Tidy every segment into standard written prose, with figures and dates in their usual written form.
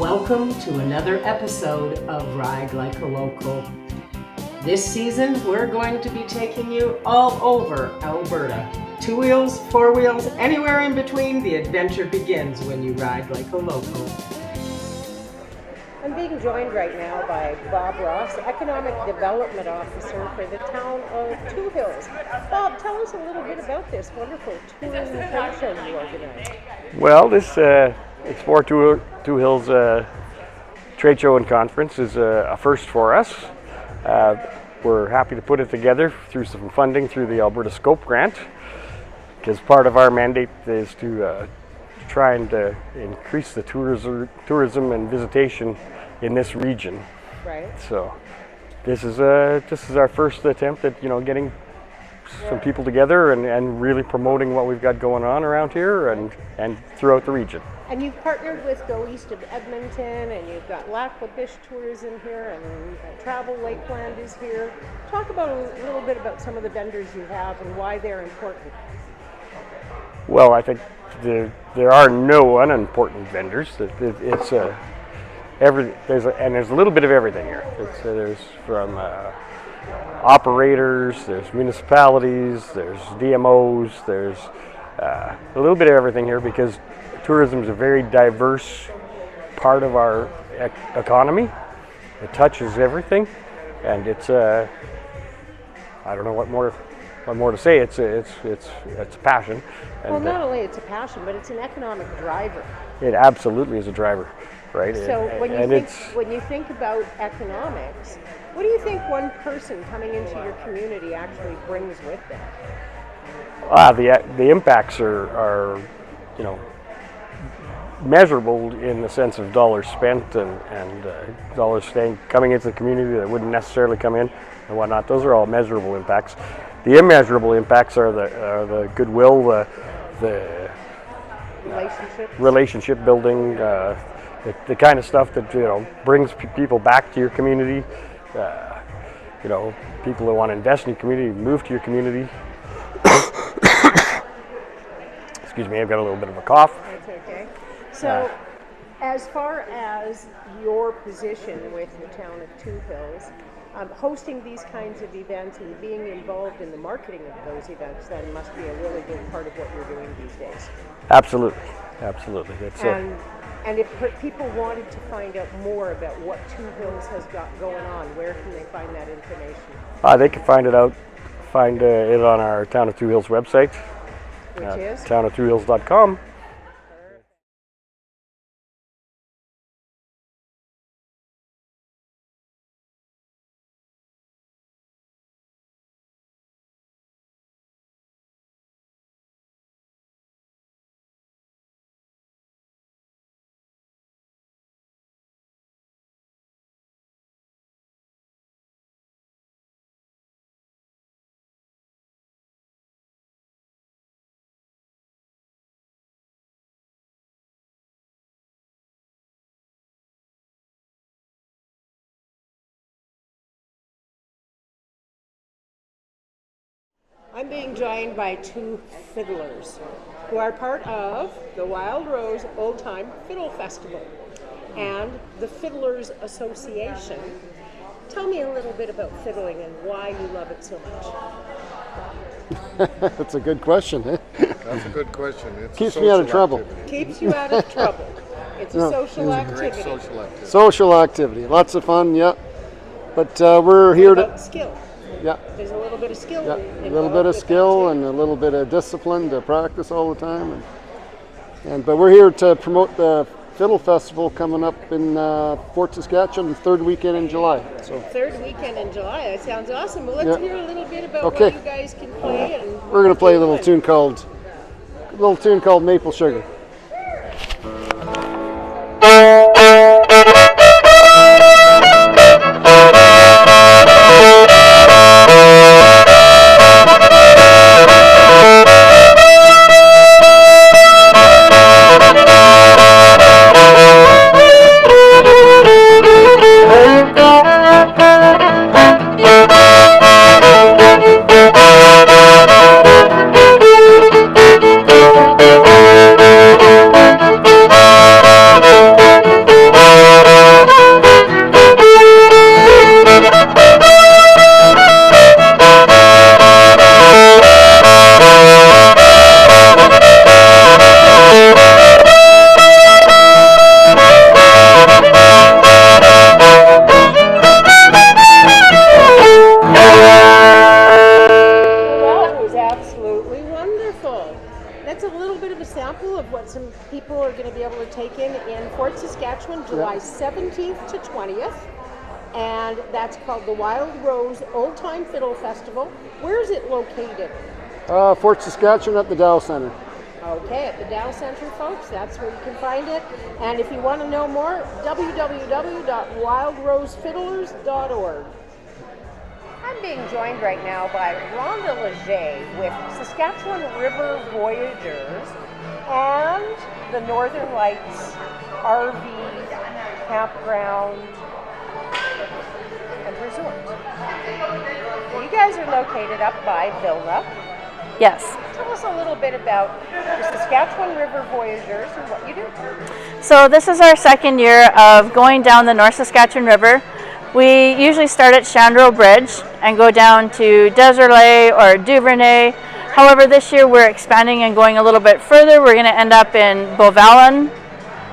Welcome to another episode of Ride Like a Local. This season, we're going to be taking you all over Alberta. 2 wheels, 4 wheels, anywhere in between, the adventure begins when you ride like a local. I'm being joined right now by Bob Ross, Economic Development Officer for the town of Two Hills. Bob, tell us a little bit about this wonderful tourism trade show you organize. Well, this Expo Two Hills trade show and conference is a first for us. We're happy to put it together through some funding through the Alberta Scope Grant, because part of our mandate is to try and increase the tourism and visitation in this region. Right. So this is our first attempt at getting some people together and really promoting what we've got going on around here and throughout the region. And you've partnered with Go East of Edmonton, and you've got Lac-La-Biche Tourism here, and Travel Lakeland is here. Talk about a little bit about some of the vendors you have and why they're important. Well, I think there are no unimportant vendors. There's a little bit of everything here. There's from operators, there's municipalities, there's DMOs, there's a little bit of everything here, because tourism is a very diverse part of our economy. It touches everything, and it's I don't know what more to say. It's a passion. And, well, not only it's a passion, but it's an economic driver. It absolutely is a driver, right? So when you think about economics, what do you think one person coming into your community actually brings with them? The impacts are measurable in the sense of dollars spent and dollars coming into the community that wouldn't necessarily come in and whatnot. Those are all measurable impacts. The immeasurable impacts are the goodwill, the relationship building, the kind of stuff that brings people back to your community. People that want to invest in your community, move to your community. Excuse me, I've got a little bit of a cough. That's okay. So, as far as your position with the town of Two Hills, hosting these kinds of events and being involved in the marketing of those events, then must be a really big part of what you're doing these days. Absolutely. And if people wanted to find out more about what Two Hills has got going on, where can they find that information? They can find it on our Town of Two Hills website, which is townoftwohills.com. I'm being joined by two fiddlers who are part of the Wild Rose Old Time Fiddle Festival and the Fiddlers Association. Tell me a little bit about fiddling and why you love it so much. That's a good question. That's a good question. Keeps me out of trouble. Keeps you out of trouble. It's a social activity. Great social activity. Social activity. Lots of fun, yeah. But we're here to... skill. Yeah. There's a little bit of skill. Yeah, a little bit of skill and a little bit of discipline to practice all the time. But we're here to promote the Fiddle Festival coming up in Fort Saskatchewan, third weekend in July. So third weekend in July. That sounds awesome. Well, let's hear a little bit about what you guys can play. And we're going to play a little tune called Maple Sugar. in Fort Saskatchewan, July 17th to 20th. And that's called the Wild Rose Old Time Fiddle Festival. Where is it located? Fort Saskatchewan at the Dow Center. Okay, at the Dow Center, folks, that's where you can find it. And if you want to know more, www.wildrosefiddlers.org. I'm being joined right now by Rhonda Leger with Saskatchewan River Voyagers and the Northern Lights RV Campground and Resort. You guys are located up by Vilna. Yes. Tell us a little bit about the Saskatchewan River Voyagers and what you do. So this is our second year of going down the North Saskatchewan River. We usually start at Chandreau Bridge and go down to Deserlet or Duvernay. However, this year we're expanding and going a little bit further. We're going to end up in Beauvalin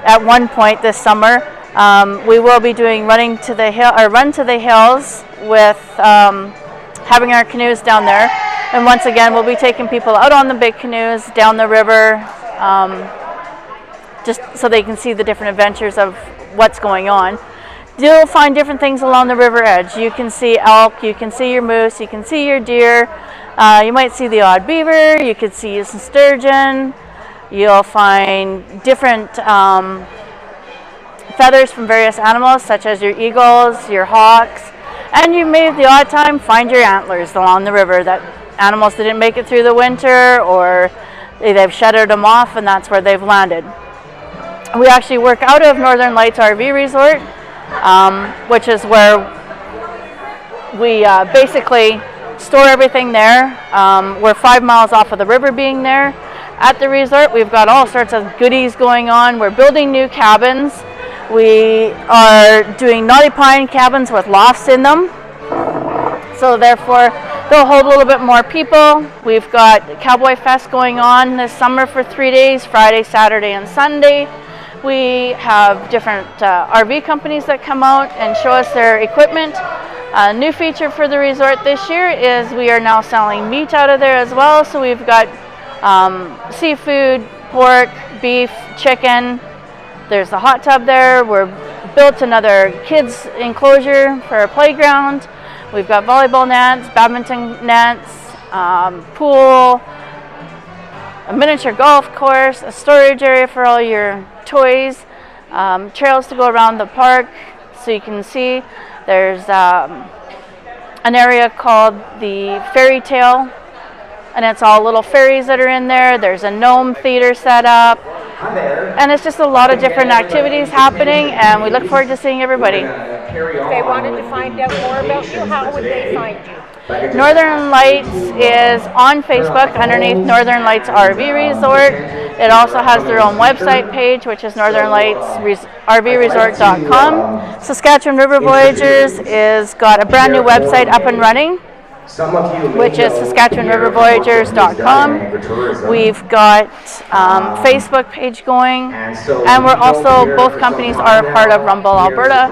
at one point this summer. We will be doing run to the hills with having our canoes down there. And once again, we'll be taking people out on the big canoes down the river, just so they can see the different adventures of what's going on. You'll find different things along the river edge. You can see elk, you can see your moose, you can see your deer. You might see the odd beaver, you could see some sturgeon. You'll find different feathers from various animals, such as your eagles, your hawks. And you may, the odd time, find your antlers along the river, that animals that didn't make it through the winter, or they've shedded them off and that's where they've landed. We actually work out of Northern Lights RV Resort, which is where we basically store everything there. We're 5 miles off of the river being there. At the resort, we've got all sorts of goodies going on. We're building new cabins. We are doing knotty pine cabins with lofts in them. So therefore, they'll hold a little bit more people. We've got Cowboy Fest going on this summer for 3 days, Friday, Saturday, and Sunday. We have different RV companies that come out and show us their equipment. A new feature for the resort this year is we are now selling meat out of there as well. So we've got seafood, pork, beef, chicken. There's a hot tub there. We're built another kids enclosure for a playground. We've got volleyball nets, badminton nets, pool, a miniature golf course, a storage area for all your toys, trails to go around the park so you can see. There's an area called the Fairy Tale, and it's all little fairies that are in there. There's a gnome theater set up, and it's just a lot of different activities happening, and we look forward to seeing everybody. If they wanted to find out more about you, how would they find you? Northern Lights is on Facebook underneath Northern Lights RV Resort. It also has their own website page, which is northernlightsrvresort.com. Saskatchewan River Voyagers is got a brand new website up and running, which is saskatchewanrivervoyagers.com. We've got Facebook page going, and we're also, both companies are a part of Rumble Alberta.